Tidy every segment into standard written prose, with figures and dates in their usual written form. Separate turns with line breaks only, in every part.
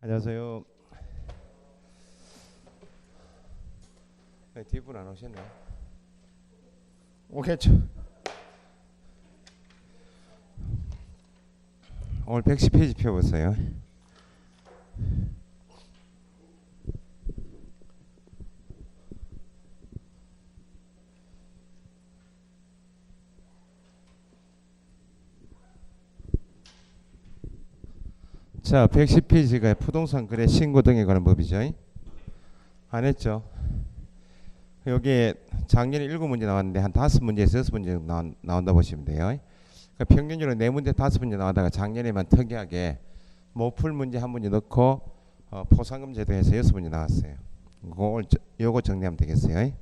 안녕하세요. 네, 뒷분 안 오셨나요? 오겠죠. 오늘 110페이지 펴보세요. 자, 110페이지가 부동산 거래 신고 등에 관한 법이죠. 안 했죠? 여기에 작년에 7문제 나왔는데 한 5문제에서 6문제 나온다 보시면 돼요. 그러니까 평균적으로 4문제 5문제 나오다가 작년에만 특이하게 모풀 문제 한 문제 넣고 포상금 제도에서 6문제 나왔어요. 요거 정리하면 되겠어요.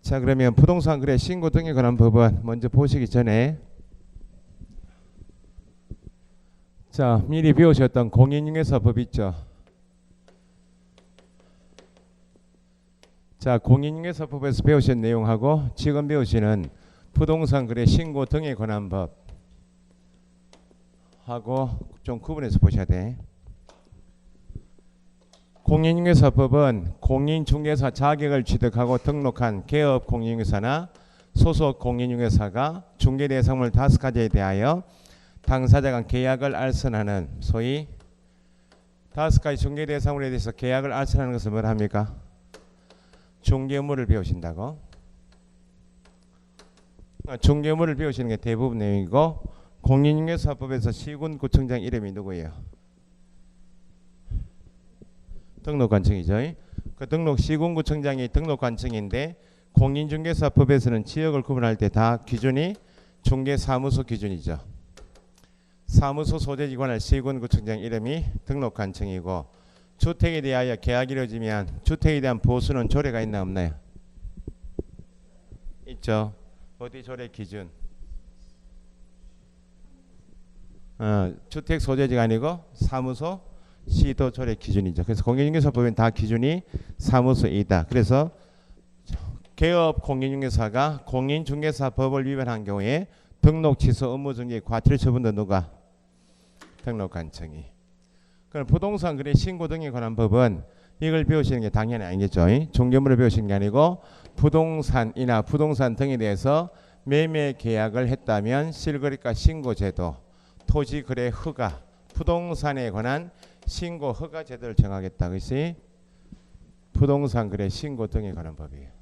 자, 그러면 부동산 거래 신고 등에 관한 법은 먼저 보시기 전에 자, 미리 배우셨던 공인중개사법 있죠. 자, 공인중개사법에서 배우신 내용하고 지금 배우시는 부동산 거래 신고 등에 관한 법하고 좀 구분해서 보셔야 돼. 공인중개사법은 공인중개사 자격을 취득하고 등록한 개업 공인중개사나 소속 공인중개사가 중개 대상물 5가지에 대하여 당사자 간 계약을 알선하는 소위 5가지 중개 대상물에 대해서 계약을 알선하는 것을 뭐라 합니까? 중개물을 배우신다고. 중개물을 배우시는 게 대부분 내용이고 공인중개사법에서 시군구청장 이름이 누구예요? 등록관청이죠. 그 등록 시군구청장이 등록관청인데 공인중개사법에서는 지역을 구분할 때 다 기준이 중개사무소 기준이죠. 사무소 소재지 관할 시군구청장 이름이 등록관청이고 주택에 대하여 계약이 이루어지면 주택에 대한 보수는 조례가 있나 없나요? 있죠. 어디 조례 기준? 주택 소재지가 아니고 사무소 시도 조례 기준이죠. 그래서 공인중개사법엔 다 기준이 사무소이다. 그래서 개업 공인중개사가 공인중개사법을 위반한 경우에 등록 취소 업무 중지 과태료 처분도 누가? 등록관청이. 그럼 부동산 거래 신고 등에 관한 법은 이걸 배우시는 게 당연히 아니겠죠. 중개물을 배우시는 게 아니고 부동산이나 부동산 등에 대해서 매매 계약을 했다면 실거래가 신고제도, 토지거래 허가, 부동산에 관한 신고 허가 제도를 정하겠다. 그것이 부동산 거래 신고 등에 관한 법이에요.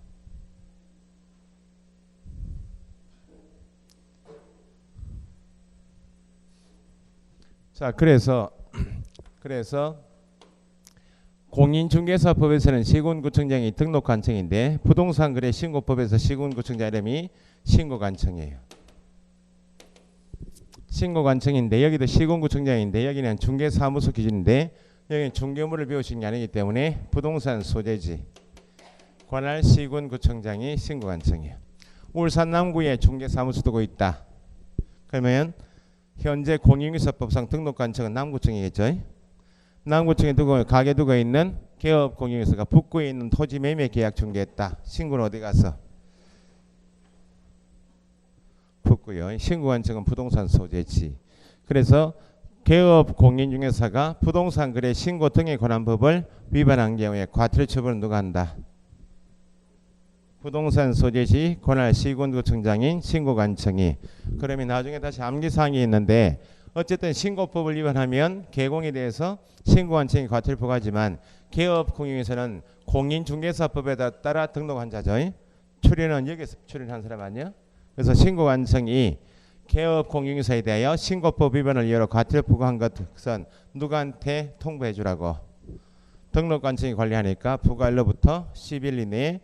자, 그래서 공인중개사법에서는 시군구청장이 등록관청인데 부동산 거래 신고법에서 시군구청장 이름이 신고관청이에요. 신고관청인데 여기도 시군구청장인데 여기는 중개사무소 기준인데 여기는 중개물을 배우신 게 아니기 때문에 부동산 소재지 관할 시군구청장이 신고관청이에요. 울산 남구에 중개사무소 두고 있다. 그러면 현재 공인중개사법상 등록관청은 남구청이겠죠. 남구청에 두고 가게 두고 있는 개업 공인중개사가 북구에 있는 토지 매매 계약 중개했다. 신고는 어디 가서? 북구요. 신고관청은 부동산 소재지. 그래서 개업 공인중개사가 부동산 거래 신고 등에 관한 법을 위반한 경우에 과태료 처분은 누가 한다? 부동산 소재지 관할 시군구청장인 신고관청이. 그러면 나중에 다시 암기사항이 있는데 어쨌든 신고법을 위반하면 개공에 대해서 신고관청이 과태료를 부과하지만 개업 공인중개사는 공인중개사법에 따라 등록한 자죠. 출연은 여기서 출연한 사람 아니야? 그래서 신고관청이 개업 공인중개사에 대하여 신고법 위반을 이유로 과태료 부과한 것은 누구한테 통보해 주라고? 등록관청이 관리하니까 부과일로부터 10일 이내에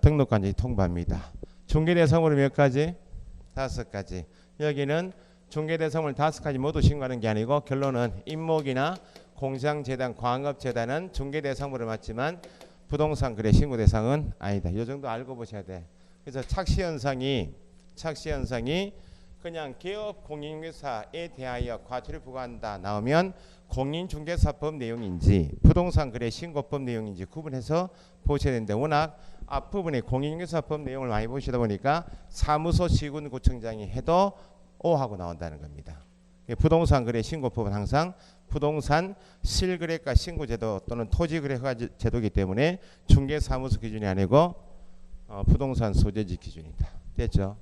등록관청이 통보합니다. 중개대상물은 몇 가지? 5가지. 여기는 중개대상물 5가지 모두 신고하는 게 아니고 결론은 임목이나 공장재단, 광업재단은 중개대상물을 맞지만 부동산 거래 신고 대상은 아니다. 이 정도 알고 보셔야 돼. 그래서 착시현상이 그냥 개업 공인중개사에 대하여 과태료 부과한다 나오면 공인중개사법 내용인지 부동산 거래 신고법 내용인지 구분해서 보셔야 되는데 워낙 앞부분에 공인중개사법 내용을 많이 보시다 보니까 사무소 시군구청장이 해도 오하고 나온다는 겁니다. 부동산 거래 신고법은 항상 부동산 실거래가 신고제도 또는 토지거래허가 제도이기 때문에 중개사무소 기준이 아니고 부동산 소재지 기준이다. 됐죠?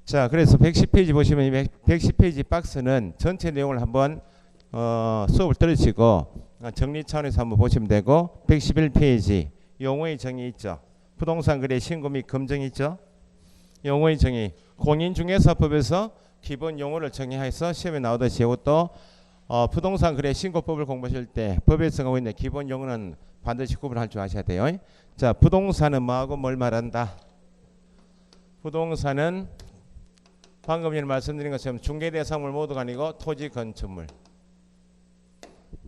자, 그래서 110페이지 보시면 110페이지 박스는 전체 내용을 한번 수업을 들으시고 정리 차원에서 한번 보시면 되고 111페이지 용어의 정의 있죠. 부동산 거래 신고 및 검증 있죠. 용어의 정의 공인중개사법에서 기본 용어를 정의해서 시험에 나오듯이 이것도 부동산 거래 신고법을 공부하실 때 법에서 하고 있는 기본 용어는 반드시 구분할 줄 아셔야 돼요. 자, 부동산은 뭐하고 뭘 말한다? 부동산은 방금 전에 말씀드린 것처럼 중개대상물 모두가 아니고 토지 건축물.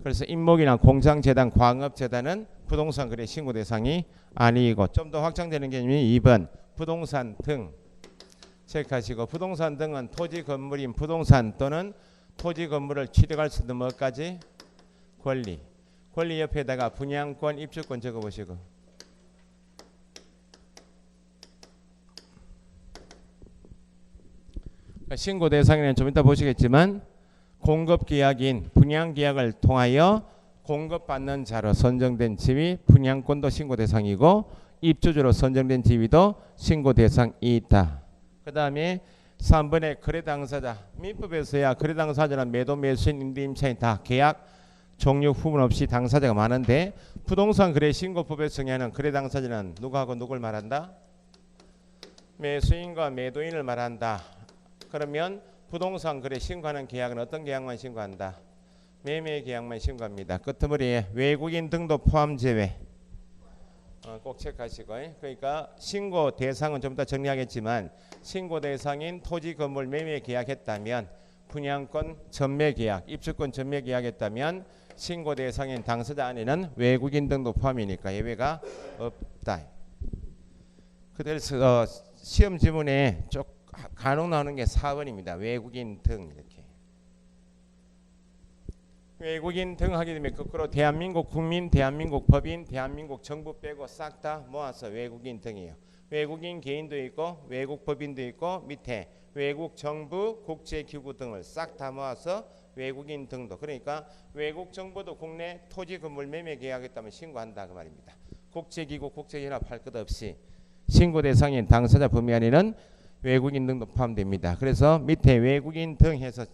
그래서 임목이나 공장재단, 광업재단은 부동산 거래 신고 대상이 아니고 좀 더 확장되는 개념이 2번 부동산 등 체크하시고 부동산 등은 토지 건물인 부동산 또는 토지 건물을 취득할 수 있는 뭐까지? 권리. 권리 옆에다가 분양권, 입주권 적어보시고 신고 대상에는 좀 이따 보시겠지만 공급계약인 분양계약을 통하여 공급받는 자로 선정된 지위 분양권도 신고 대상이고 입주주로 선정된 지위도 신고 대상이 있다. 그 다음에 3번의 거래 당사자 민법에서야 거래 당사자는 매도 매수인 임대 임차인 다 계약 종료 후문 없이 당사자가 많은데 부동산 거래 신고법에 정의하는 거래 당사자는 누구하고 누굴 말한다? 매수인과 매도인을 말한다. 그러면 부동산 거래 신고하는 계약은 어떤 계약만 신고한다? 매매 계약만 신고합니다. 끄트머리에 외국인 등도 포함 제외 꼭 체크하시고 그러니까 신고 대상은 좀 이따 정리하겠지만 신고 대상인 토지 건물 매매 계약했다면 분양권 전매 계약, 입주권 전매 계약했다면 신고 대상인 당사자 안에는 외국인 등도 포함이니까 예외가 없다. 그래서 시험 지문에 간혹 나오는 게 4번입니다. 외국인 등 이렇게. 외국인 등 하게 되면 거꾸로 대한민국 국민, 대한민국 법인, 대한민국 정부 빼고 싹 다 모아서 외국인 등이에요. 외국인 개인도 있고 외국 법인도 있고 밑에 외국 정부, 국제기구 등을 싹 다 모아서 외국인 등도. 그러니까 외국 정부도 국내 토지 건물 매매 계약했다면 신고한다 그 말입니다. 국제기구, 국제연합 할 것 없이 신고 대상인 당사자 범위 안에는 외국인 등도 포함됩니다. 그래서 밑에 외국인 등 해서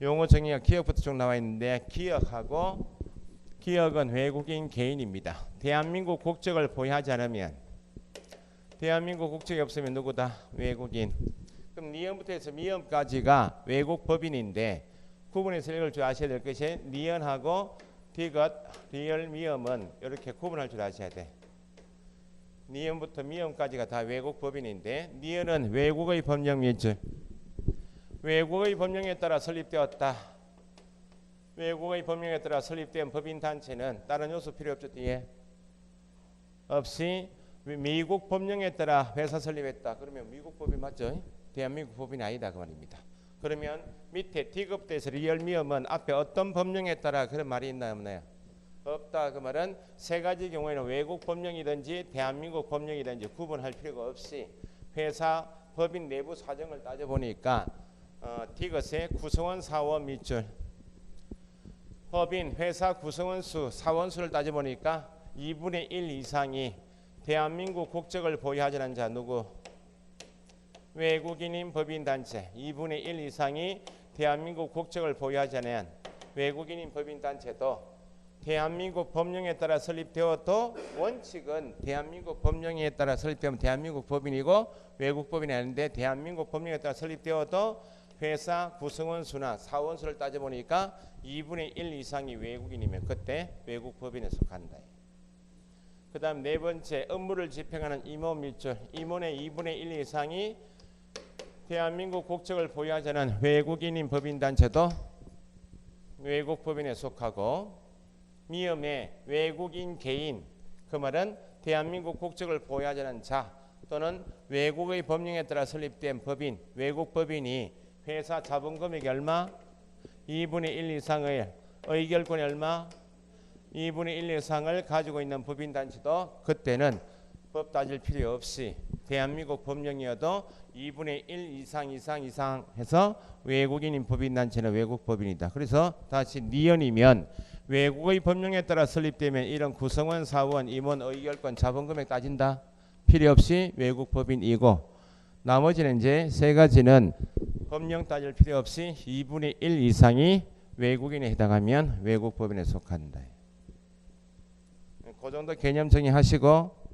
용어 정의가 기억부터 쭉 나와 있는데 기억하고 기억은 외국인 개인입니다. 대한민국 국적을 보유하지 않으면 대한민국 국적이 없으면 누구다? 외국인. 그럼 니은부터 해서 미음까지가 외국 법인인데 구분해서 읽을 줄 아셔야 될 것이 니은하고 디귿, 리을, 미음은 이렇게 구분할 줄 아셔야 돼. 니은부터 미음까지가 다 외국 법인인데 니은은 외국의 법령 위줄 외국의 법령에 따라 설립되었다. 외국의 법령에 따라 설립된 법인단체는 다른 요소 필요 없죠. 뒤에 없이 미국 법령에 따라 회사 설립했다. 그러면 미국 법인 맞죠? 대한민국 법인이 아니다 그 말입니다. 그러면 밑에 디귿에서 리얼 미음은 앞에 어떤 법령에 따라 그런 말이 있나요 없나요? 없다. 그 말은 세 가지 경우에는 외국 법령이든지 대한민국 법령이든지 구분할 필요가 없이 회사 법인 내부 사정을 따져보니까 디귿의 구성원 사원 밑줄 법인 회사 구성원 수 사원수를 따져보니까 2분의 1 이상이 대한민국 국적을 보유하지 않은 자 누구? 외국인인 법인단체 2분의 1 이상이 대한민국 국적을 보유하지 않은 외국인인 법인단체도 대한민국 법령에 따라 설립되어도 원칙은 대한민국 법령에 따라 설립되면 대한민국 법인이고 외국 법인이 아닌데 대한민국 법령에 따라 설립되어도 회사 구성원 수나 사원 수를 따져보니까 2분의 1 이상이 외국인이면 그때 외국 법인에 속한다. 그 다음 네 번째 업무를 집행하는 임원 밀줄 임원의 2분의 1 이상이 대한민국 국적을 보유하지 않은 외국인인 법인단체도 외국 법인에 속하고 미음의 외국인 개인 그 말은 대한민국 국적을 보유하지 않은 자 또는 외국의 법령에 따라 설립된 법인 외국 법인이 회사 자본금액이 얼마? 2분의 1 이상의 의결권이 얼마? 2분의 1 이상을 가지고 있는 법인단체도 그때는 법 따질 필요 없이 대한민국 법령이어도 2분의 1 이상 해서 외국인인 법인단체는 외국법인이다. 그래서 다시 니은이면 외국의 법령에 따라 설립되면 이런 구성원, 사원, 임원, 의결권, 자본금액 따진다. 필요 없이 외국법인이고 나머지는 이제 세 가지는 법령 따질 필요 없이 2분의 1 이상이 외국인에 해당하면 외국법인에 속한다. 그 정도 개념 정의하시고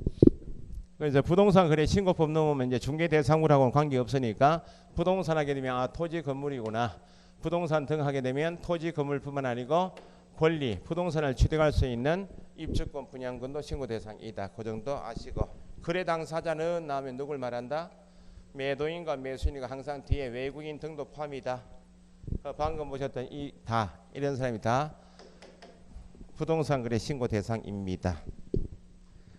이제 부동산 거래 신고법 넘으면 이제 중개 대상물하고는 관계 없으니까 부동산 하게 되면 아 토지 건물이구나. 부동산 등 하게 되면 토지 건물뿐만 아니고 권리 부동산을 취득할 수 있는 입주권 분양권도 신고 대상이다. 그 정도 아시고 거래 당사자는 나오면 누굴 말한다? 매도인과 매수인과 항상 뒤에 외국인 등도 포함이다. 방금 보셨던 이 다 이런 사람이 다 부동산 거래 신고 대상입니다.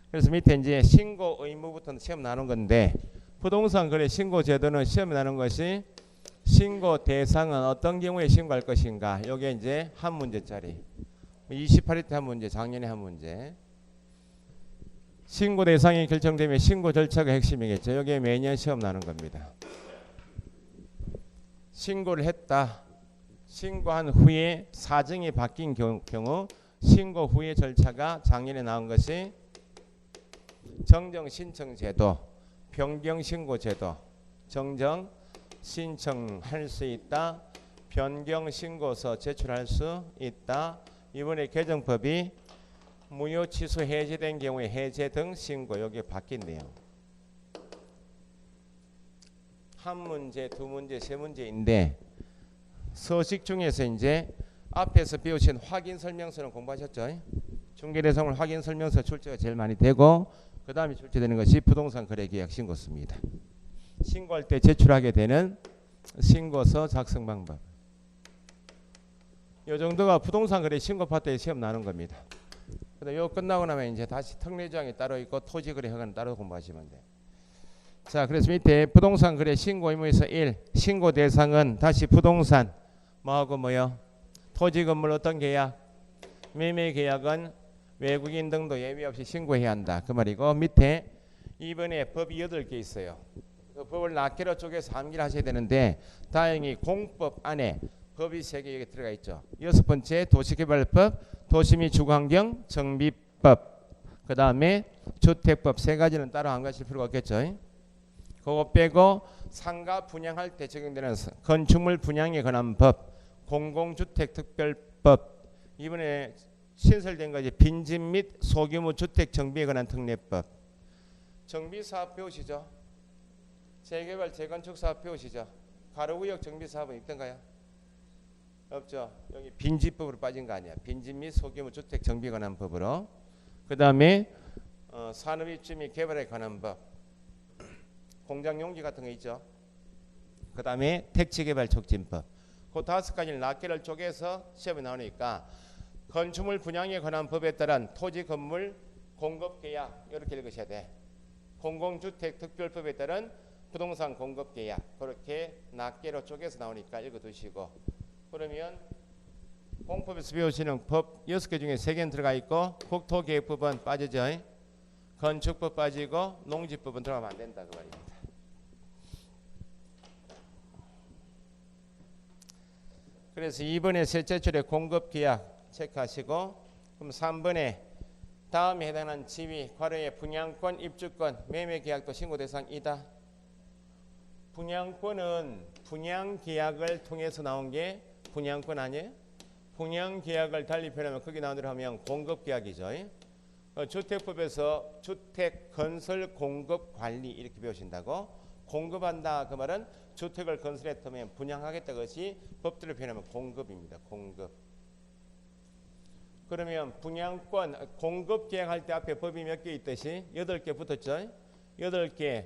그래서 밑에 이제 신고 의무부터 시험 나눈 건데 부동산 거래 신고 제도는 시험에 나눈 것이 신고 대상은 어떤 경우에 신고할 것인가. 요게 이제 한 문제짜리. 28회 때 한 문제, 작년에 한 문제. 신고 대상이 결정되면 신고 절차가 핵심이겠죠. 여기에 매년 시험 나는 겁니다. 신고를 했다. 신고한 후에 사정이 바뀐 경우 신고 후의 절차가 작년에 나온 것이 정정 신청 제도, 변경 신고 제도, 정정 신청할 수 있다. 변경 신고서 제출할 수 있다. 이번에 개정법이 무효 취소 해제된 경우에 해제 등 신고 여기에 바뀐대요. 한 문제, 두 문제, 세 문제인데 서식 중에서 이제 앞에서 배우신 확인 설명서는 공부하셨죠? 중개대상물 확인 설명서 출제가 제일 많이 되고 그 다음에 출제되는 것이 부동산 거래계약 신고서입니다. 신고할 때 제출하게 되는 신고서 작성 방법. 이 정도가 부동산 거래 신고 파트에 시험 나는 겁니다. 근데 이거 끝나고 나면 이제 다시 특례조항이 따로 있고 토지거래 허가는 따로 공부하시면 돼. 자, 그래서 밑에 부동산 거래 신고 의무에서 1. 신고 대상은 다시 부동산 뭐하고 뭐요? 토지 건물 어떤 계약? 매매 계약은 외국인 등도 예외 없이 신고해야 한다. 그 말이고 밑에 이번에 법이 8개 있어요. 그 법을 낱개로 쪼개서 암기를 하셔야 되는데 다행히 공법 안에 법이 3개 여기 들어가 있죠. 6번째 도시개발법, 도시및 주거환경 정비법, 그 다음에 주택법 3가지는 따로 안 가실 필요가 없겠죠. 그거 빼고 상가 분양할 때 적용되는 건축물 분양에 관한 법, 공공주택특별법, 이번에 신설된 것이 빈집 및 소규모 주택 정비에 관한 특례법. 정비사업 배우시죠? 재개발 재건축 사업 배우시죠? 가로구역 정비사업은 있던가요? 없죠. 여기 빈집법으로 빠진 거 아니야. 빈집 및 소규모 주택 정비에 관한 법으로. 그 다음에 산업입지 및 개발에 관한 법. 공장 용지 같은 거 있죠. 그 다음에 택지개발 촉진법. 그 5가지를 낱개를 쪼개서 시험에 나오니까 건축물 분양에 관한 법에 따른 토지 건물 공급계약 이렇게 읽으셔야 돼. 공공주택 특별법에 따른 부동산 공급계약 그렇게 낱개로 쪼개서 나오니까 읽어두시고 그러면 공법에서 배우시는 법 6개 중에 3개는 들어가 있고 국토계획법은 빠지죠. 건축법 빠지고 농지법은 들어가면 안 된다 그 말입니다. 그래서 2번에 셋째 줄에 공급계약 체크하시고 그럼 3번에 다음에 해당하는 지위, 과로의 분양권, 입주권, 매매계약도 신고 대상이다. 분양권은 분양계약을 통해서 나온 게 분양권 아니에요? 분양계약을 달리 표현하면 거기 나온 대로 하면 공급계약이죠. 주택법에서 주택건설 공급관리 이렇게 배우신다고. 공급한다 그 말은 주택을 건설했다면 분양하겠다 것이 법대로 표현하면 공급입니다. 공급. 그러면 분양권 공급 계약할 때 앞에 법이 몇 개 있듯이 8개 붙었죠. 8개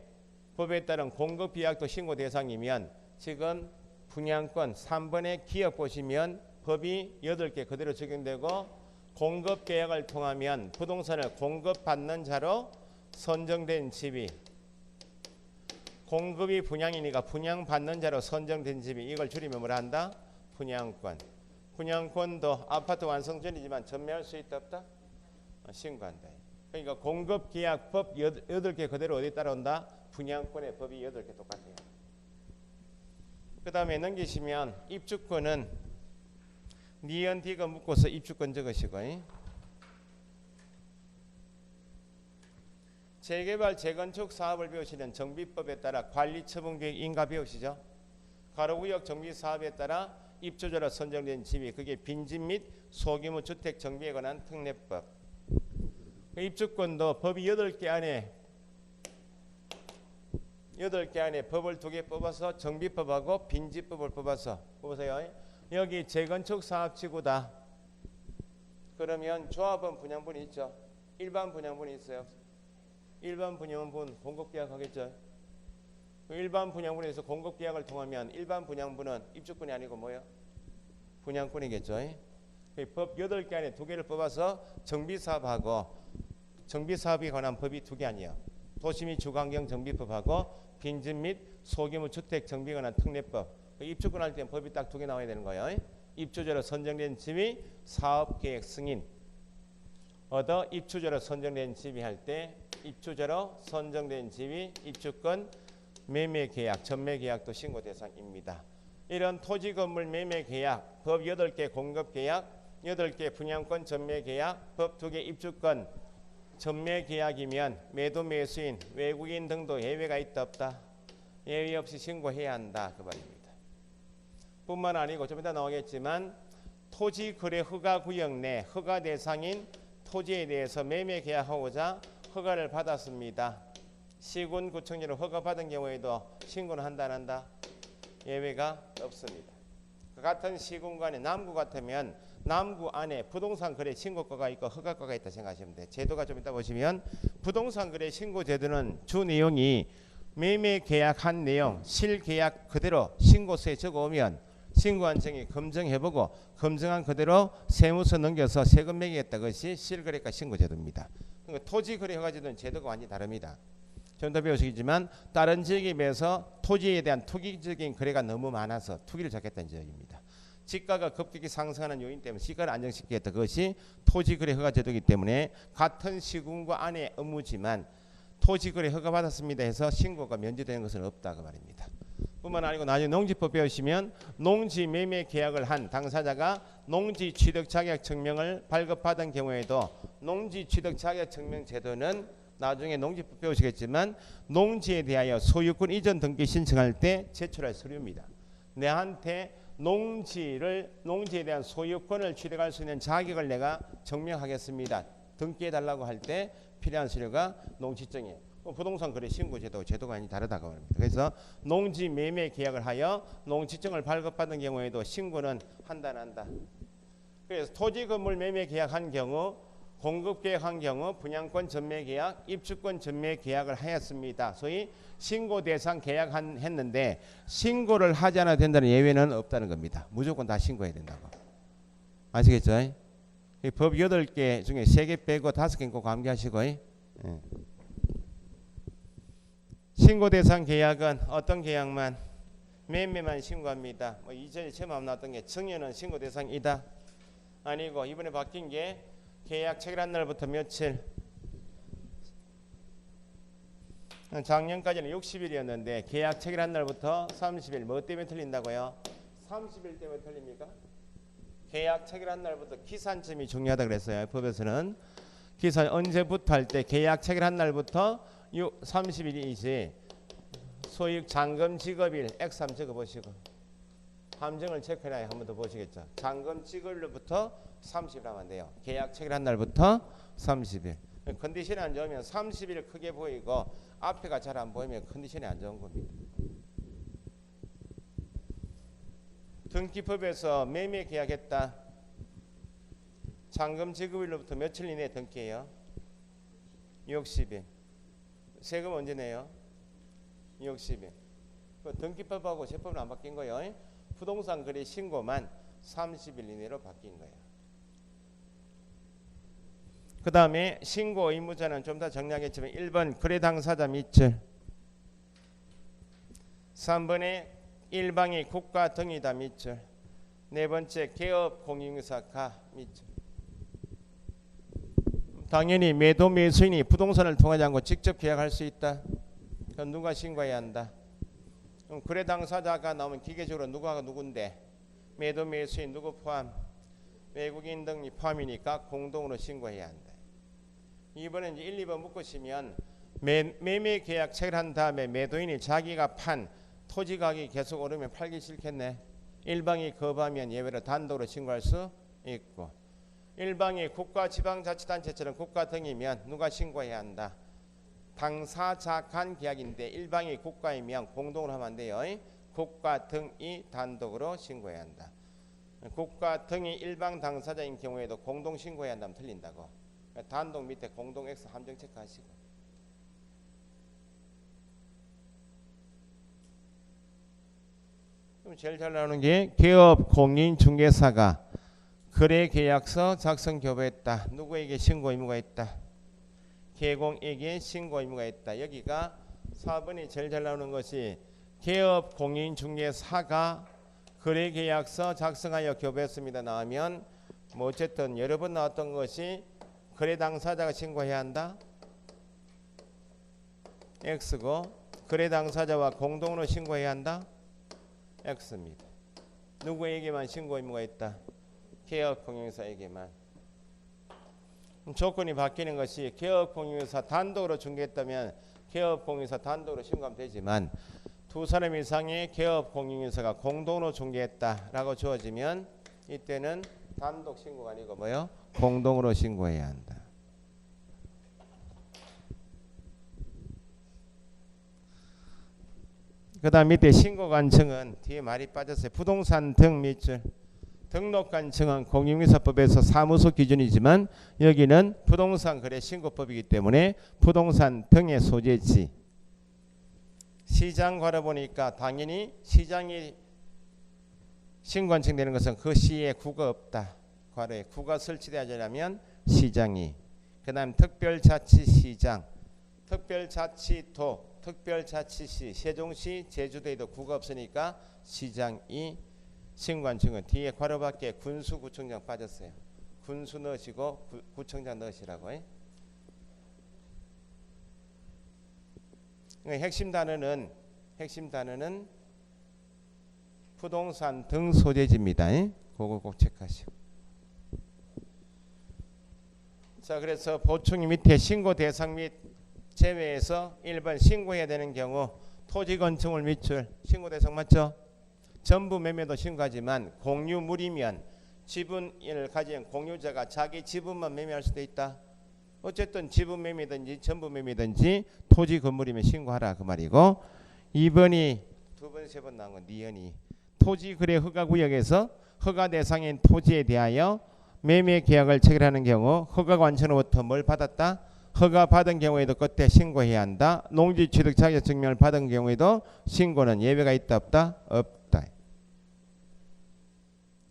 법에 따른 공급 계약도 신고 대상이면 지금 분양권 3번의 기억 보시면 법이 8개 그대로 적용되고 공급 계약을 통하면 부동산을 공급받는 자로 선정된 집이 공급이 분양이니까 분양받는 자로 선정된 집이 이걸 줄이면 뭐라 한다? 분양권. 분양권도 아파트 완성 전이지만 전매할 수 있다 없다? 신고한다. 그러니까 공급계약법 8개 그대로 어디 따라온다? 분양권의 법이 8개 똑같아요. 그 다음에 넘기시면 입주권은 니은 디가 묶어서 입주권 적으시고, 재개발 재건축 사업을 배우시는 정비법에 따라 관리처분계획 인가 배우시죠. 가로구역 정비사업에 따라 입주자로 선정된 집이 그게 빈집 및 소규모 주택 정비에 관한 특례법. 입주권도 법이 8개 안에 법을 2개 뽑아서 정비법하고 빈집법을 뽑아서 보세요. 여기 재건축 사업지구다. 그러면 조합원 분양분이 있죠. 일반 분양분이 있어요. 일반 분양분 공급계약 하겠죠. 일반 분양분에서 공급계약을 통하면 일반 분양분은 입주권이 아니고 뭐예요? 분양권이겠죠. 법 8개 안에 2개를 뽑아서 정비사업하고 정비사업에 관한 법이 2개 아니에요. 도시 및 주거환경 정비법하고 빈집 및 소규모 주택 정비에 관한 특례법. 입주권 할 때는 법이 딱 2개 나와야 되는 거예요. 입주자로 선정된 집이 사업계획 승인. 입주자로 선정된 집이 할 때 입주자로 선정된 집이 입주권 매매계약, 전매계약도 신고 대상입니다. 이런 토지건물 매매계약, 법 8개 공급계약, 8개 분양권 전매계약, 법 2개 입주권 전매계약이면 매도 매수인, 외국인 등도 예외가 있다 없다? 예외 없이 신고해야 한다 그 말입니다. 뿐만 아니고 좀 이따 나오겠지만 토지거래 허가구역 내 허가 대상인 토지에 대해서 매매계약하고자 허가를 받았습니다. 시군구청장으로 허가받은 경우에도 신고는 한다 안 한다? 예외가 없습니다. 같은 시군구 안에 남구 같으면 남구 안에 부동산 거래 신고과가 있고 허가과가 있다 생각하시면 돼요. 제도가 좀 이따 보시면 부동산 거래 신고 제도는 주 내용이 매매 계약한 내용 실계약 그대로 신고서에 적어오면 신고한청이 검증해보고 검증한 그대로 세무서 넘겨서 세금 매기겠다. 것이 실거래가 신고제도입니다. 그러니까 토지거래 허가제도는 제도가 완전히 다릅니다. 좀 더 배우시겠지만 다른 지역에 비해서 토지에 대한 투기적인 거래가 너무 많아서 투기를 잡겠다는 지역입니다. 지가가 급격히 상승하는 요인 때문에 시가를 안정시키겠다. 그것이 토지거래 허가제도이기 때문에 같은 시군구 안에 업무지만 토지거래 허가받았습니다 해서 신고가 면제되는 것은 없다 그 말입니다. 뿐만 아니고 나중에 농지법 배우시면 농지 매매 계약을 한 당사자가 농지 취득 자격 증명을 발급받은 경우에도 농지 취득 자격 증명 제도는 나중에 농지법 배우시겠지만 농지에 대하여 소유권 이전 등기 신청할 때 제출할 서류입니다. 내한테 농지에 대한 소유권을 취득할 수 있는 자격을 내가 증명하겠습니다. 등기해달라고 할 때 필요한 서류가 농지증이에요. 부동산 거래 신고 제도가 많이 다르다고 합니다. 그래서 농지 매매 계약을 하여 농지증을 발급받은 경우에도 신고는 한다 안 한다. 그래서 토지 건물 매매 계약한 경우 공급 계약한 경우 분양권 전매 계약, 입주권 전매 계약을 하였습니다. 소위 신고 대상 계약했는데 신고를 하지 않아도 된다는 예외는 없다는 겁니다. 무조건 다 신고해야 된다고. 아시겠죠? 법 8개 중에 3개 빼고 5개 꼭 암기하시고. 신고 대상 계약은 어떤 계약만? 매매만 신고합니다. 이전에 처음 나왔던 게 청약은 신고 대상이다. 아니고 이번에 바뀐 게 계약 체결한 날부터 며칠? 작년까지는 60일이었는데 계약 체결한 날부터 30일. 뭐 때문에 틀린다고요? 30일 때문에 틀립니까? 계약 체결한 날부터 기산점이 중요하다 그랬어요. 법에서는 기산 언제부터 할 때 계약 체결한 날부터 30일이지 소유 잔금 지급일 X3 적어보시고 함정을 체크해야 한 번 더 보시겠죠. 잔금 지급일부터 30일 하면 돼요. 계약 체결한 날부터 30일. 컨디션이 안 좋으면 30일 크게 보이고 앞에가 잘 안 보이면 컨디션이 안 좋은 겁니다. 등기법에서 매매 계약했다. 잔금 지급일로부터 며칠 이내에 등기해요? 60일. 세금 언제 내요? 60일. 등기법하고 세법은 안 바뀐 거예요. 부동산 거래 신고만 30일 이내로 바뀐 거예요. 그 다음에 신고 의무자는 좀 더 정리하겠지만 1번 거래 당사자 밑줄, 3번에 일방이 국가 등이다 밑줄, 네 번째 개업 공인중개사가 밑줄. 당연히 매도 매수인이 부동산을 통하지 않고 직접 계약할 수 있다. 그건 누가 신고해야 한다. 그럼 거래 당사자가 나오면 기계적으로 누가 누군데 매도 매수인 누구 포함? 외국인 등이 포함이니까 공동으로 신고해야 한다. 이번에 이제 1, 2번 묶으시면 매매 계약 체결한 다음에 매도인이 자기가 판 토지 가격이 계속 오르면 팔기 싫겠네. 일방이 거부하면 예외로 단독으로 신고할 수 있고, 일방이 국가 지방자치단체처럼 국가 등이면 누가 신고해야 한다. 당사자 간 계약인데 일방이 국가이면 공동으로 하면 안 돼요. 국가 등이 단독으로 신고해야 한다. 국가 등이 일방 당사자인 경우에도 공동 신고해야 한다면 틀린다고. 단독 밑에 공동 X 함정 체크하시고. 그럼 제일 잘 나오는 게 개업 공인중개사가 거래계약서 작성 교부했다. 누구에게 신고 의무가 있다. 개공에게 신고 의무가 있다. 여기가 4번이 제일 잘 나오는 것이 개업 공인중개사가 거래계약서 작성하여 교부했습니다. 나오면 뭐 어쨌든 여러 번 나왔던 것이 거래 당사자가 신고해야 한다. X고 거래 당사자와 공동으로 신고해야 한다. X입니다. 누구에게만 신고 의무가 있다. 개업 공인중개사에게만. 조건이 바뀌는 것이 개업 공인중개사 단독으로 중개했다면 개업 공인중개사 단독으로 신고하면 되지만 두 사람 이상의 개업 공인중개사가 공동으로 중개했다라고 주어지면 이때는 단독 신고가 아니고 뭐요? 공동으로 신고해야 한다. 그 다음 밑에 신고관청은 뒤에 말이 빠졌어요. 부동산 등 밑줄. 등록관청은 공인중개사법에서 사무소 기준이지만 여기는 부동산 거래 신고법이기 때문에 부동산 등의 소재지. 시장 괄호 보니까 당연히 시장이 신고관청 되는 것은 그 시에 구가 없다. 괄호에 구가 설치되려면 시장이. 그 다음 특별자치시장, 특별자치도, 특별자치시, 세종시, 제주도에도 구가 없으니까 시장이 신고관청은 뒤에 괄호밖에 군수구청장 빠졌어요. 군수 넣으시고 구청장 넣으시라고. 핵심 단어는 부동산 등 소재지입니다. 그거 꼭 체크하시고. 자, 그래서 보충이 밑에 신고 대상 및 제외에서 1번 신고해야 되는 경우 토지 건축물 밑줄 신고 대상 맞죠? 전부 매매도 신고하지만 공유물이면 지분을 가진 공유자가 자기 지분만 매매할 수도 있다. 어쨌든 지분 매매든지 전부 매매든지 토지 건물이면 신고하라 그 말이고. 2번이 두 번, 세 번 나온 건 니은이 토지 거래 허가 구역에서 허가 대상인 토지에 대하여 매매 계약을 체결하는 경우 허가관청으로부터 뭘 받았다? 허가 받은 경우에도 그때 신고해야 한다. 농지 취득 자격 증명을 받은 경우에도 신고는 예외가 있다 없다? 없다.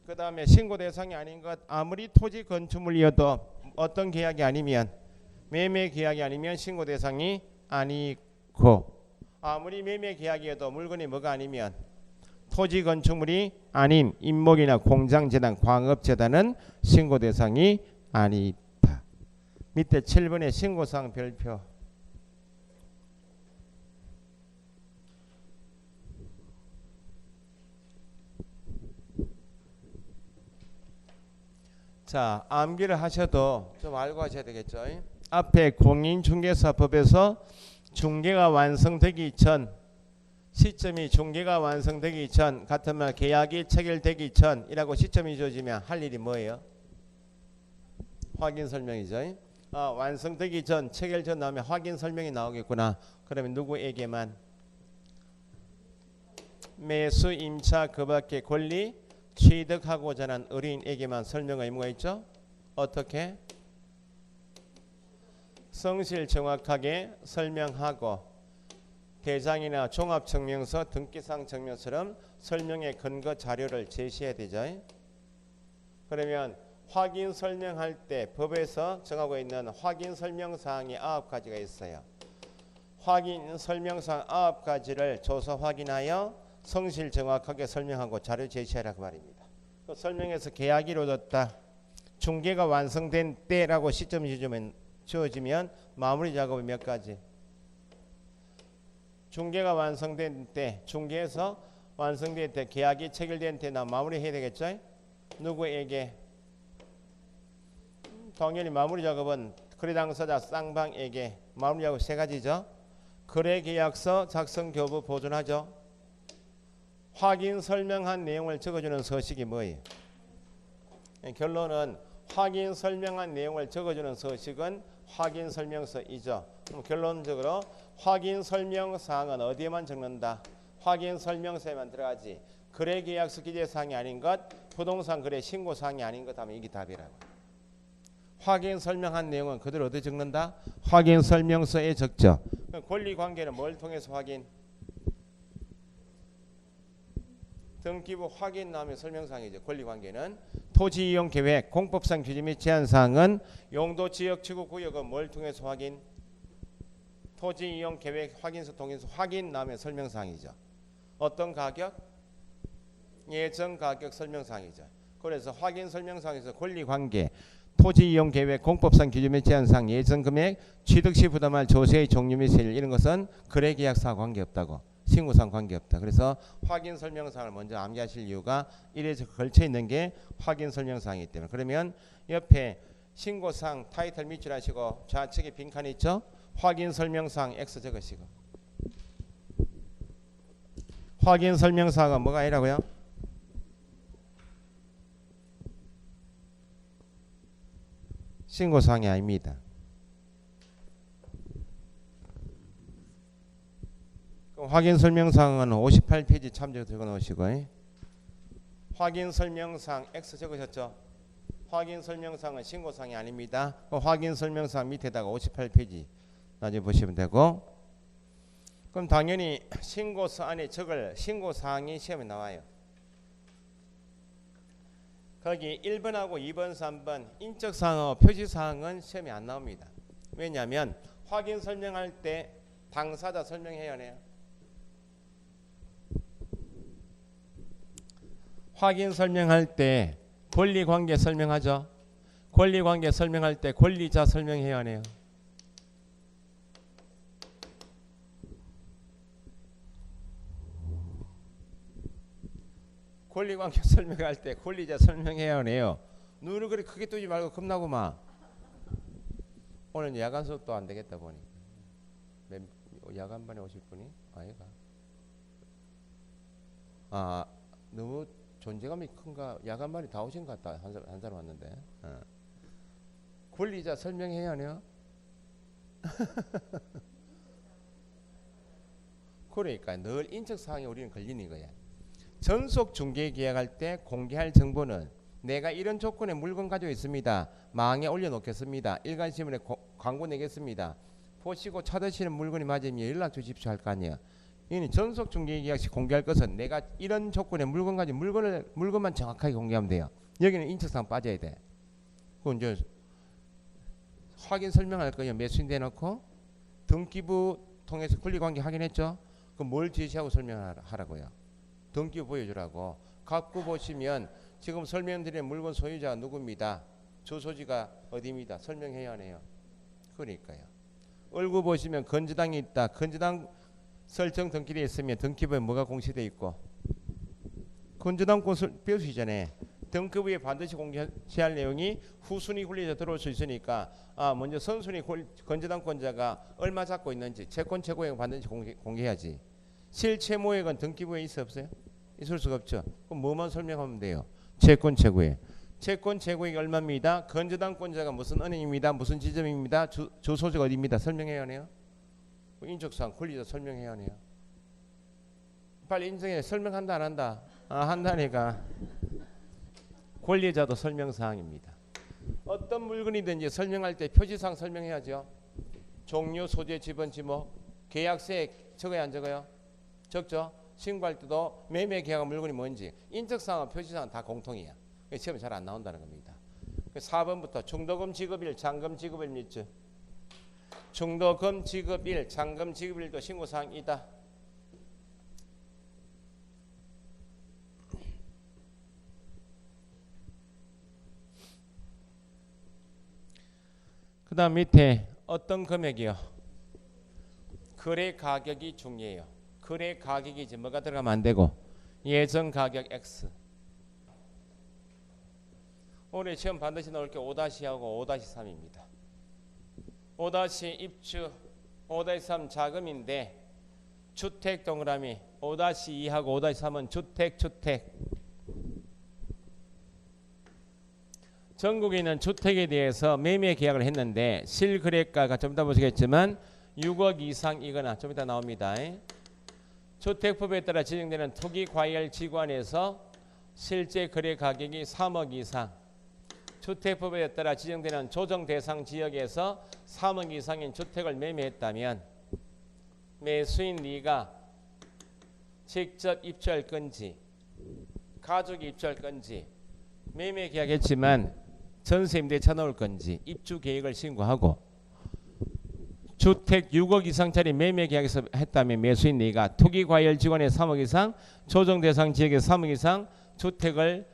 그 다음에 신고 대상이 아닌 것, 아무리 토지 건축물이어도 어떤 계약이 아니면 매매 계약이 아니면 신고 대상이 아니고, 아무리 매매 계약이어도 물건이 뭐가 아니면 토지 건축물이 아닌 임목이나 공장, 재단, 광업, 재단은 신고 대상이 아니다. 밑에 7번의 신고사항 별표. 자, 암기를 하셔도 좀 알고 하셔야 되겠죠. 앞에 공인중개사법에서 중개가 완성되기 전, 시점이 중개가 완성되기 전, 같은 말 계약이 체결되기 전이라고 시점이 주어지면 할 일이 뭐예요? 확인 설명이죠. 완성되기 전, 체결 전 나오면 확인 설명이 나오겠구나. 그러면 누구에게만? 매수 임차 그 밖에 권리 취득하고자 하는 의뢰인에게만 설명 의무가 있죠. 어떻게? 성실 정확하게 설명하고 대장이나 종합증명서, 등기상 증명처럼 설명의 근거 자료를 제시해야 되죠. 그러면 확인 설명할 때 법에서 정하고 있는 확인 설명사항이 9가지가 있어요. 확인 설명사항 9가지를 조사 확인하여 성실 정확하게 설명하고 자료 제시하라 그 말입니다. 그 설명에서 계약이 이루어졌다. 중개가 완성된 때라고 시점이 지어지면 마무리 작업이 몇 가지? 중개가 완성된 때, 중개에서 완성된 때, 계약이 체결된 때나 마무리해야 되겠죠? 누구에게? 당연히 마무리 작업은 거래 당사자 쌍방에게. 마무리 작업 세 가지죠. 거래 계약서 작성 교부 보존하죠. 확인 설명한 내용을 적어주는 서식이 뭐예요? 결론은 확인 설명한 내용을 적어주는 서식은 확인 설명서이죠. 그럼 결론적으로 확인 설명 사항은 어디에만 적는다? 확인 설명서에만 들어가지. 거래 계약서 기재 사항이 아닌 것, 부동산 거래 신고 사항이 아닌 것 하면 이게 답이라고. 확인 설명한 내용은 그대로 어디 적는다? 확인 설명서에 적죠. 권리 관계는 뭘 통해서 확인? 등기부 확인 나오면 설명사항이죠. 권리관계는 토지 이용 계획, 공법상 규제 및 제한 사항은 용도 지역 지구 구역은 뭘 통해서 확인? 토지 이용 계획 확인서 통해서 확인 나오면 설명사항이죠. 어떤 가격? 예정 가격 설명사항이죠. 그래서 확인 설명사항에서 권리관계, 토지 이용 계획, 공법상 규제 및 제한 사항, 예정 금액, 취득 시 부담할 조세의 종류 및 세율 이런 것은 거래 계약사와 관계없다고. 신고상 관계없다. 그래서 확인 설명사항을 먼저 암기하실 이유가 이래 걸쳐 있는 게 확인 설명사항이기 때문에. 그러면 옆에 신고상 타이틀 밑줄 하시고 좌측에 빈칸이 있죠. 확인 설명사항 X 적으시고. 확인 설명사항은 뭐가 아니라고요? 신고사항이 아닙니다. 확인 설명사항은 58페이지 참조 적어 놓으시고. 확인 설명사항 X 적으셨죠? 확인 설명사항은 신고사항이 아닙니다. 확인 설명사항 밑에다가 58페이지 나중에 보시면 되고. 그럼 당연히 신고서 안에 적을 신고사항이 시험에 나와요. 거기 1번하고 2번, 3번 인적사항하고 표시사항은 시험에 안 나옵니다. 왜냐하면 확인 설명할 때 당사자 설명해야 해요. 확인 설명할 때 권리관계 설명하죠. 권리관계 설명할 때 권리자 설명해야 하네요. 권리관계 설명할 때 권리자 설명해야 하네요. 눈을 그렇게 크게 뜨지 말고 겁나고 마. 오늘 야간 수업도 안 되겠다 보니. 야간반에 오실 분이 아이가. 너무 존재감이 큰가? 야간반이 다 오신 것 같다. 한 사람 왔는데. 권리자 설명해야 하네요. 그러니까 늘 인적사항에 우리는 걸리는 거야. 전속 중개 계약할 때 공개할 정보는 내가 이런 조건의 물건 가지고 있습니다. 망에 올려놓겠습니다. 일간신문에 광고 내겠습니다. 보시고 찾으시는 물건이 맞으면 연락 주십시오 할 거 아니야. 이는 전속 중개 계약 시 공개할 것은 내가 이런 조건의 물건 가지고 물건만 정확하게 공개하면 돼요. 여기는 인적사항 빠져야 돼. 그건 이제 확인 설명할 거예요. 매수인돼 놓고 등기부 통해서 권리관계 확인했죠. 그럼 뭘 제시하고 설명하라고요? 등기부 보여주라고. 갖고 보시면 지금 설명드린 물건 소유자가 누굽니다. 주소지가 어디입니다. 설명해야 하네요. 그러니까요. 얼굴 보시면 건주당이 있다. 건주당 설정 등기되어 있으면 등기부에 뭐가 공시되어 있고 건주당 곳을 배우시잖아요. 등기부에 반드시 공시할 내용이 후순위 권리자 들어올 수 있으니까 먼저 선순위 건주당권자가 얼마 잡고 있는지 채권 최고액은 반드시 공개해야지. 실채무액은 등기부에 있어 없어요? 있을 수가 없죠. 그럼 뭐만 설명하면 돼요? 채권 최고액. 채권 최고액이 얼마입니다. 건주당권자가 무슨 은행입니다. 무슨 지점입니다. 주소지가 어디입니다. 설명해야 하네요. 인적사항 권리자 설명해야 하네요. 빨리 인정해. 설명한다 안 한다? 한다니까. 권리자도 설명사항입니다. 어떤 물건이든지 설명할 때 표지사항 설명해야죠. 종류, 소재, 지번, 지목, 계약서에 적어야 안 적어요? 적죠. 신고할 때도 매매 계약한 물건이 뭔지 인적사항과 표시사항은 다 공통이야. 시험에 잘 안 나온다는 겁니다. 4번부터 중도금 지급일, 잔금 지급일 및 중도금 지급일, 잔금 지급일도 신고사항이다. 다음 밑에 어떤 금액이요? 거래 가격이 중요해요. 거래 가격이 이제 뭐가 들어가면 안 되고 예정 가격 X. 올해 시험 반드시 나올 게 5-하고 5-3입니다. 5- 입주 5-3 자금인데 주택 동그라미 5-2하고 5-3은 주택. 전국에 있는 주택에 대해서 매매 계약을 했는데 실거래가가 좀 이따 보시겠지만 6억 이상이거나 좀 이따 나옵니다. 주택법에 따라 지정되는 투기과열지구안에서 실제 거래 가격이 3억 이상, 주택법에 따라 지정되는 조정대상 지역에서 3억 이상인 주택을 매매했다면 매수인 네가 직접 입주할 건지 가족이 입주할 건지 매매 계약했지만 전세 임대차 넣을 건지 입주 계획을 신고하고 주택 6억 이상짜리 매매 계약에서 했다면 매수인 네가 투기과열지구안에 3억 이상 조정대상 지역에 3억 이상 주택을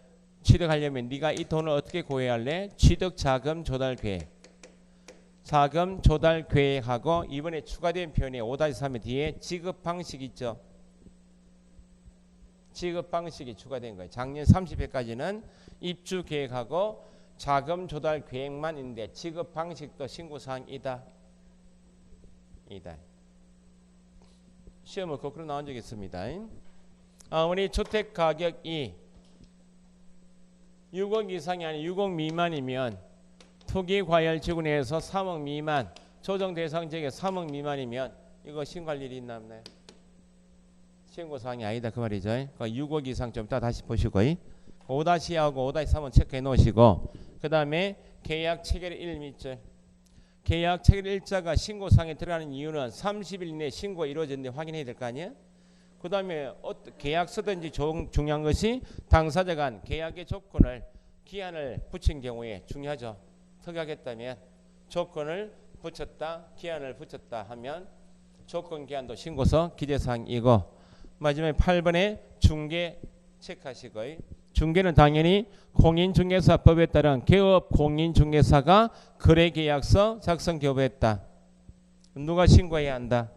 취득하려면 네가 이 돈을 어떻게 구해야 할래? 취득자금 조달 계획. 자금 조달 계획하고 이번에 추가된 표현이 5-3의 뒤에 지급 방식 있죠. 지급 방식이 추가된 거예요. 작년 30회까지는 입주 계획하고 자금 조달 계획만 있는데 지급 방식도 신고사항이다. 시험을 거꾸로 나온 적이 있습니다. 우리 주택 가격이 6억 이상이 아니라 6억 미만이면 투기과열지구 내에서 3억 미만 조정 대상 지역에 3억 미만이면 이거 신고할 일이 있나 없나요? 신고사항이 아니다 그 말이죠. 그러니까 6억 이상 좀 이따 다시 보시고 5-2하고 5-3은 체크해 놓으시고 그 다음에 계약 체결 1 밑줄 계약 체결 일자가 신고사항에 들어가는 이유는 30일 내에 신고가 이루어졌는데 확인해야 될 거 아니에요? 그 다음에 계약서든지 중요한 것이 당사자 간 계약의 조건을 기한을 붙인 경우에 중요하죠. 특약했다면 조건을 붙였다 기한을 붙였다 하면 조건 기한도 신고서 기재사항이고 마지막에 8번에 중개 체크하시고 중개는 당연히 공인중개사법에 따른 개업 공인중개사가 거래계약서 작성 교부했다. 누가 신고해야 한다?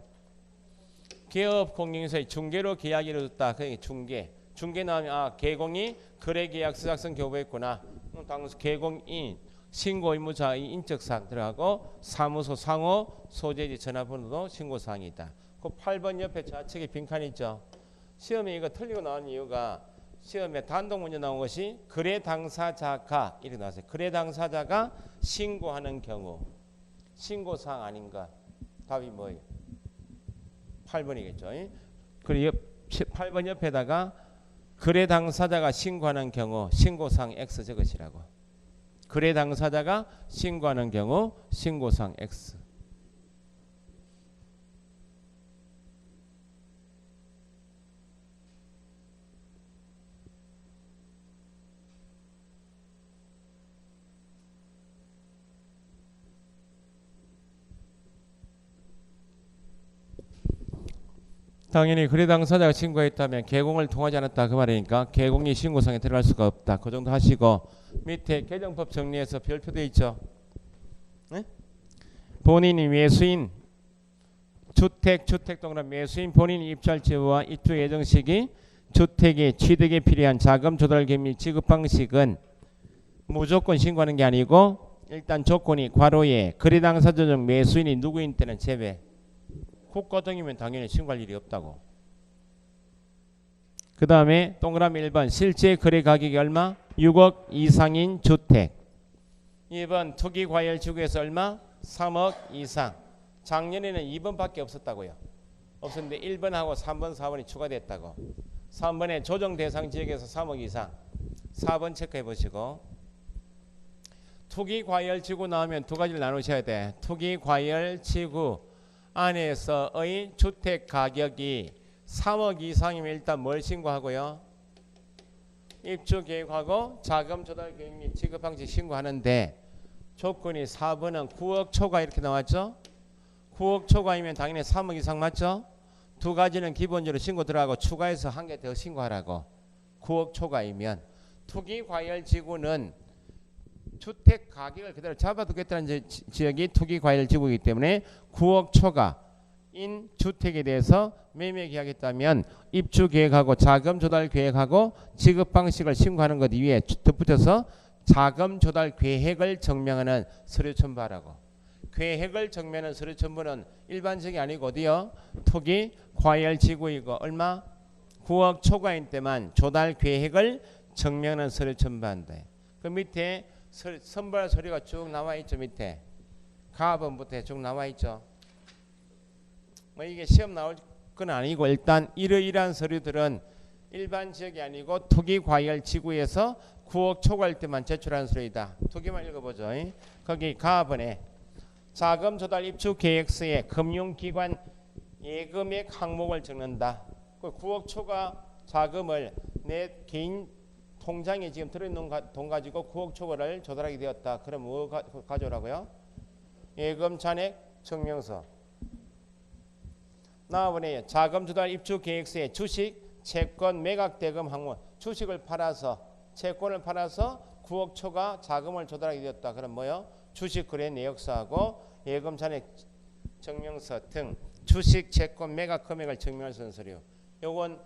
개업 공인중개사의 중개로 계약이 이루어졌다. 그게 중개 나오면 개공이 거래계약서 작성 교부했구나. 당시 개공인 신고 의무자 인적사항 들어가고 사무소 상호 소재지 전화번호도 신고사항이다. 그 8번 옆에 좌측에 빈칸 있죠. 시험에 이거 틀리고 나온 이유가 시험에 단독 문제 나온 것이 거래 당사자가 이렇게 나왔어요. 거래 당사자가 신고하는 경우 신고사항 아닌가? 답이 뭐예요? 8번이겠죠. 그리고 8번 옆에다가 거래 당사자가 신고하는 경우 신고사항 X 적으시라고. 거래 당사자가 신고하는 경우 신고사항 X. 당연히 거래 당사자가 신고했다면 개공을 통하지 않았다 그 말이니까 개공이 신고상에 들어갈 수가 없다. 그 정도 하시고 밑에 개정법 정리해서 별표돼 있죠. 네? 본인이 매수인 주택 동그라미 매수인 본인이 입주할 지부와 입주 예정 시기 주택의 취득에 필요한 자금 조달 계획 및 지급 방식은 무조건 신고하는 게 아니고 일단 조건이 괄호에 거래 당사자 중 매수인이 누구인 때는 제외. 국고등이면 당연히 신고할 일이 없다고. 그 다음에 동그라미 1번 실제 거래 가격이 얼마? 6억 이상인 주택. 2번 투기과열지구에서 얼마? 3억 이상. 작년에는 2번밖에 없었다고요. 없었는데 1번하고 3번 4번이 추가됐다고. 3번에 조정대상 지역에서 3억 이상. 4번 체크해 보시고 투기과열지구 나오면 두 가지를 나누셔야 돼. 투기과열지구 안에서의 주택 가격이 3억 이상이면 일단 뭘 신고하고요? 입주 계획하고 자금 조달 계획 및 지급 방식 신고하는데 조건이 4번은 9억 초과 이렇게 나왔죠? 9억 초과이면 당연히 3억 이상 맞죠? 두 가지는 기본적으로 신고 들어가고 추가해서 한 개 더 신고하라고. 9억 초과이면 투기과열지구는 주택 가격을 그대로 잡아두겠다는 지역이 투기과열지구이기 때문에 9억 초과인 주택에 대해서 매매 계약했다면 입주 계획하고 자금 조달 계획하고 지급 방식을 신고하는 것 위에 덧붙여서 자금 조달 계획을 증명하는 서류 첨부하라고. 계획을 증명하는 서류 첨부는 일반적이 아니고 어디요? 투기과열지구이고 얼마? 9억 초과인 때만 조달 계획을 증명하는 서류 첨부한다. 그 밑에 선발 서류가 쭉 나와 있죠. 밑에 가번부터 쭉 나와 있죠. 뭐 이게 시험 나올 건 아니고 일단 이러이러한 서류들은 일반 지역이 아니고 투기과열 지구에서 9억 초과일 때만 제출하는 서류이다. 투기만 읽어보죠. 거기 가번에 자금 조달 입주 계획서에 금융기관 예금액 항목을 적는다. 그 9억 초과 자금을 내 개인 통장에 지금 들어있는 돈 가지고 9억 초과를 조달하게 되었다. 그럼 뭐 가져오라고요? 예금 잔액 증명서. 나와보네요. 자금 조달 입주 계획서에 주식, 채권, 매각 대금 항목. 주식을 팔아서 채권을 팔아서 9억 초과 자금을 조달하게 되었다. 그럼 뭐요? 주식 거래 내역서하고 예금 잔액 증명서 등 주식, 채권, 매각 금액을 증명할 수 있는 서류. 요건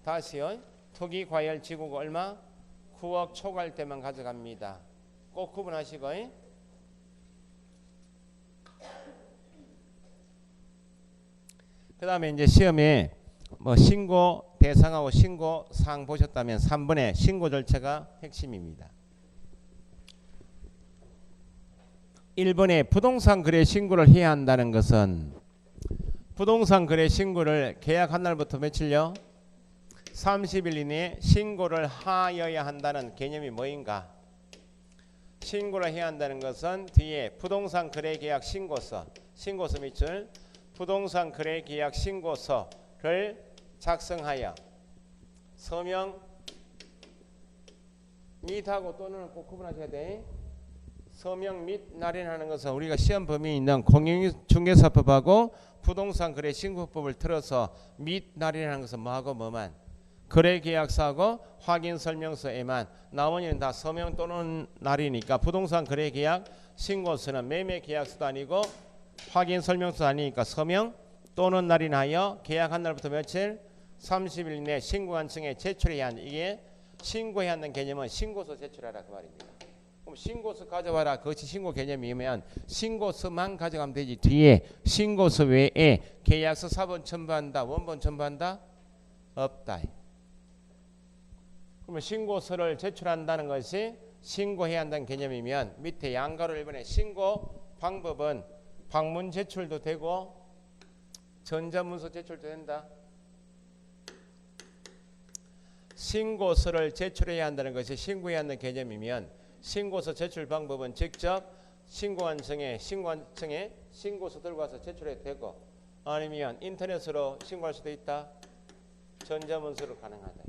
다시요. 투기과열 지구가 얼마? 9억 초과할 때만 가져갑니다. 꼭 구분하시고. 그 다음에 이제 시험에 뭐 신고 대상하고 신고 사항 보셨다면 3번의 신고 절차가 핵심입니다. 1번에 부동산 거래 신고를 해야 한다는 것은 부동산 거래 신고를 계약한 날부터 며칠요? 30일 이내에 신고를 하여야 한다는 개념이 뭐인가? 신고를 해야 한다는 것은 뒤에 부동산 거래 계약 신고서 며칠? 부동산 거래 계약 신고서를 작성하여 서명 및하고 또는 꼭 구분하셔야 돼. 서명 및 날인하는 것은 우리가 시험 범위에 있는 공인중개사법하고 부동산 거래 신고법을 틀어서 및 날인하는 것은 뭐하고 뭐만? 거래계약서하고 확인설명서에만. 나머지는 다 서명 또는 날이니까 부동산 거래계약 신고서는 매매계약서도 아니고 확인설명서도 아니니까 서명 또는 날인하여 계약한 날부터 며칠? 30일 내 신고관청에 제출해야 한다. 이게 신고해야 한다는 개념은 신고서 제출하라 그 말입니다. 그럼 신고서 가져와라. 그것이 신고 개념이면 신고서만 가져가면 되지. 뒤에 신고서 외에 계약서 사본 첨부한다, 원본 첨부한다? 없다. 그러면 신고서를 제출한다는 것이 신고해야 한다는 개념이면 밑에 양가로 1번에 신고 방법은 방문 제출도 되고 전자문서 제출도 된다. 신고서를 제출해야 한다는 것이 신고해야 한다는 개념이면 신고서 제출 방법은 직접 신고관청에 신고서 들고 와서 제출해도 되고 아니면 인터넷으로 신고할 수도 있다. 전자문서로 가능하다.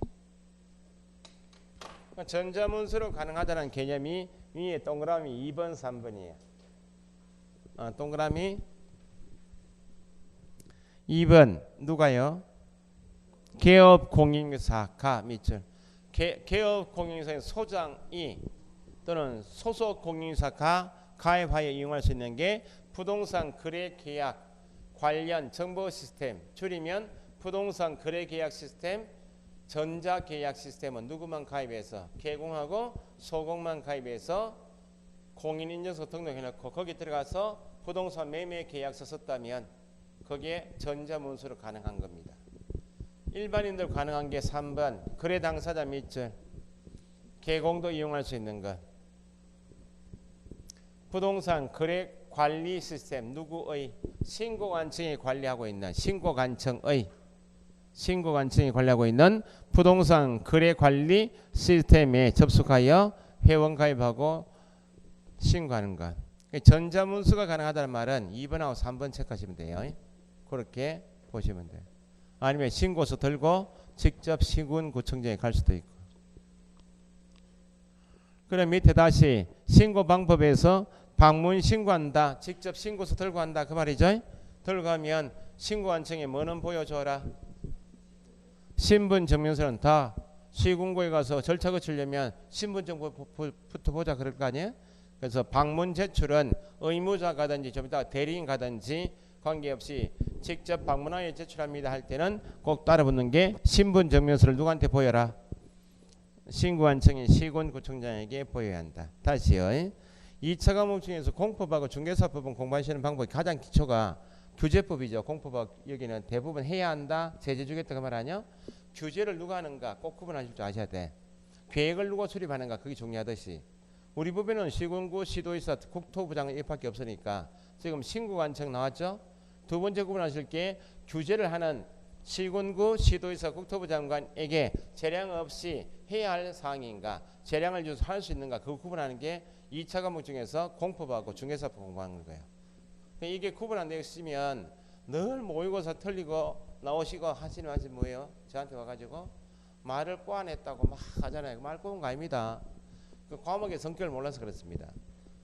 전자문서로 가능하다는 개념이 위에 동그라미 2번 3번이에요. 동그라미 2번 누가요? 개업공인사가 밑줄. 개업공인사의 소장이 또는 소속 공인사가 가입하여 이용할 수 있는 게 부동산 거래 계약 관련 정보 시스템, 줄이면 부동산 거래 계약 시스템, 전자 계약 시스템은 누구만 가입해서 개공하고 소공만 가입해서 공인인증서 등록해놓고 거기 들어가서 부동산 매매 계약서 썼다면 거기에 전자문서로 가능한 겁니다. 일반인들 가능한 게 3번 거래 당사자 밑줄 개공도 이용할 수 있는 것. 부동산 거래 관리 시스템 누구의? 신고관청이 관리하고 있는 신고관청이 관리하고 있는 부동산 거래 관리 시스템에 접속하여 회원 가입하고 신고하는 것. 전자문서가 가능하다는 말은 2번하고 3번 체크하시면 돼요. 그렇게 보시면 돼요. 아니면 신고서 들고 직접 시군구청장에 갈 수도 있고. 그럼 밑에 다시 신고 방법에서 방문 신고한다. 직접 신고서 들고 한다. 그 말이죠. 들고 가면 신고관청에 뭐는 보여줘라. 신분증명서는 다 시군구에 가서 절차 거치려면 신분증부터 보자 그럴 거 아니에요. 그래서 방문 제출은 의무자 가든지 좀 이따 대리인 가든지 관계없이 직접 방문하여 제출합니다 할 때는 꼭 따라붙는 게 신분증명서를 누구한테 보여라? 신고한청인 시군구청장에게 보여야 한다. 다시요. 2차 과목 중에서 공법하고 중개사법은 공부하시는 방법이 가장 기초가 규제법이죠. 공법하고 여기는 대부분 해야 한다. 제재 주겠다 그 말 아니야? 규제를 누가 하는가 꼭 구분하실 줄 아셔야 돼. 계획을 누가 수립하는가 그게 중요하듯이 우리 법에는 시군구, 시도의사, 국토부 장관 이밖에 없으니까 지금 신고관청 나왔죠? 두 번째 구분하실 게 규제를 하는 시군구, 시도의사, 국토부 장관에게 재량 없이 해야 할 사항인가 재량을 줘서 할 수 있는가 그거 구분하는 게 2차 과목 중에서 공법하고 중개사법 공부하는 거예요. 이게 구분 안 되어 있으면 늘 모의고사 틀리고 나오시고 하시는 뭐예요? 저한테 와가지고 말을 꼬아냈다고 막 하잖아요. 말 꼬은 거 아닙니다. 그 과목의 성격을 몰라서 그렇습니다.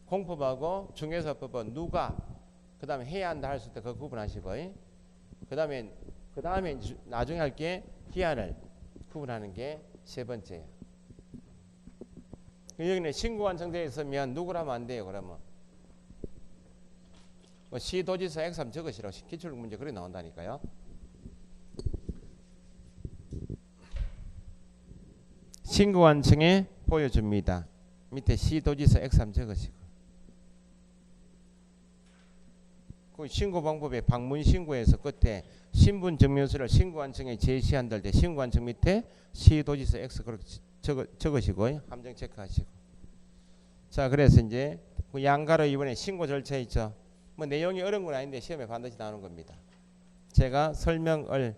공법하고 중개사법은 누가 그 다음에 해야 한다 할 때 그거 구분하시고 그 다음에 나중에 할 게 기한을 구분하는 게 세 번째예요. 여기는 신고관 정되어 있으면 누구를 하면 안 돼요. 그러면 뭐 시도지사 X3 적으시라고 기출문제 문제 그래 나온다니까요. 신고관청에 보여줍니다. 밑에 시도지사 X3 적으시고 그 신고 방법에 방문 신고에서 끝에 신분증명서를 신고관청에 제시한다 할 때 신고관청 밑에 시도지사 X 그렇게 적으시고 함정 체크하시고 자 그래서 이제 그 양가로 이번에 신고 절차 있죠. 뭐 내용이 어려운 건 아닌데 시험에 반드시 나오는 겁니다. 제가 설명을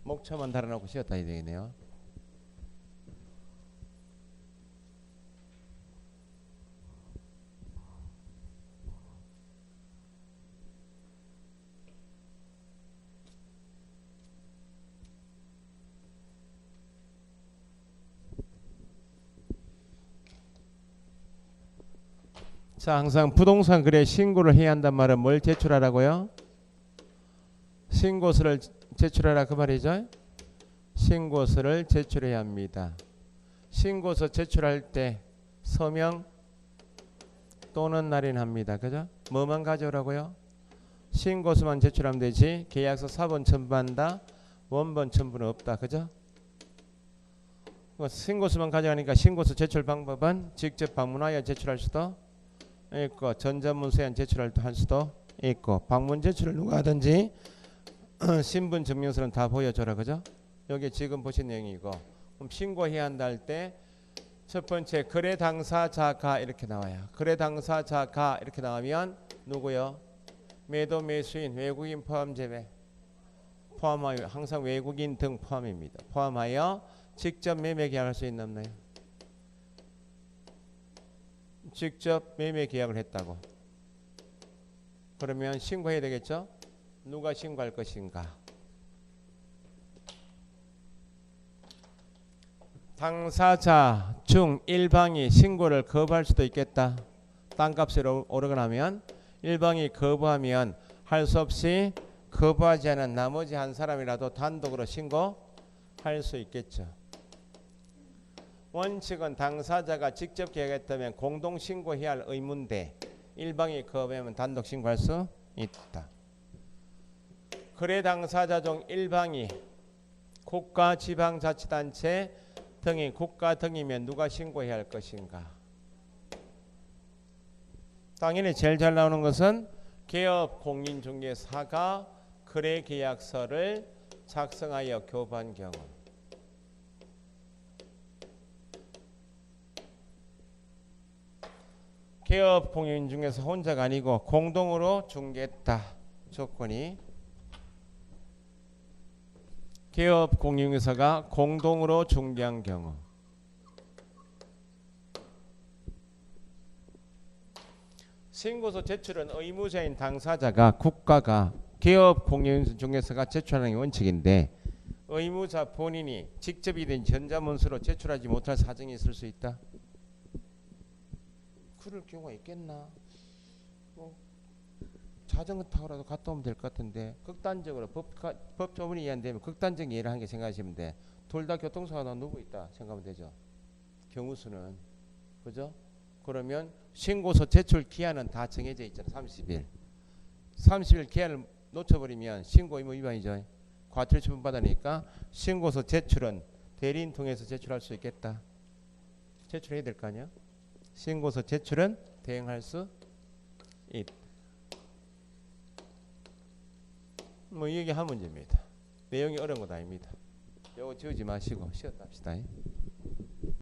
목초만 달아놓고 쉬었다 해야 되겠네요. 자, 항상 부동산 거래 신고를 해야 한단 말은 뭘 제출하라고요? 신고서를 제출하라 그 말이죠. 신고서를 제출해야 합니다. 신고서 제출할 때 서명 또는 날인합니다. 그죠? 뭐만 가져오라고요? 신고서만 제출하면 되지 계약서 사본 첨부한다. 원본 첨부는 없다. 그죠? 신고서만 가져가니까 신고서 제출 방법은 직접 방문하여 제출할 수도 있고 전자문서에 제출할 할 수도 있고 방문 제출을 누가 하든지 신분 증명서는 다 보여줘라. 그죠? 여기 지금 보신 내용이고 그럼 신고해야 한다 할 때 첫 번째 거래 당사자가 이렇게 나와요. 거래 당사자가 이렇게 나오면 누구요? 매도 매수인 외국인 포함 제외 포함하여 항상 외국인 등 포함입니다. 포함하여 직접 매매 계약할 수 있는 없나요? 직접 매매 계약을 했다고 그러면 신고해야 되겠죠? 누가 신고할 것인가? 당사자 중 일방이 신고를 거부할 수도 있겠다. 땅값이 오르거나 하면 일방이 거부하면 할 수 없이 거부하지 않은 나머지 한 사람이라도 단독으로 신고할 수 있겠죠. 원칙은 당사자가 직접 계약했다면 공동 신고해야 할 의무인데 일방이 거부하면 단독 신고할 수 있다. 거래 당사자 중 일방이 국가 지방자치단체 등이 국가 등이면 누가 신고해야 할 것인가? 당연히 제일 잘 나오는 것은 개업 공인중개사가 거래 계약서를 작성하여 교부한 경우. 개업 공인중개사 혼자가 아니고 공동으로 중개했다. 조건이 개업 공인중개사가 공동으로 중개한 경우. 신고서 제출은 의무자인 당사자가 국가가 개업 공인중개사가 제출하는 게 원칙인데 의무자 본인이 직접이든 전자문서로 제출하지 못할 사정이 있을 수 있다. 그럴 경우가 있겠나? 자전거 타고라도 갔다 오면 될 것 같은데 극단적으로 법 조문이 안 되면 극단적인 예를 한 개 생각하시면 돼. 둘 다 교통사고가 누구 있다 생각하면 되죠. 경우수는. 그죠? 그러면 신고서 제출 기한은 다 정해져 있잖아. 30일. 30일 기한을 놓쳐버리면 신고 의무 위반이죠. 과태료 처분 받으니까 신고서 제출은 대리인 통해서 제출할 수 있겠다. 제출해야 될 거 아니야? 신고서 제출은 대행할 수 있다. 뭐 이게 한 문제입니다. 내용이 어려운 건 아닙니다. 이거 지우지 마시고 쉬었다 합시다.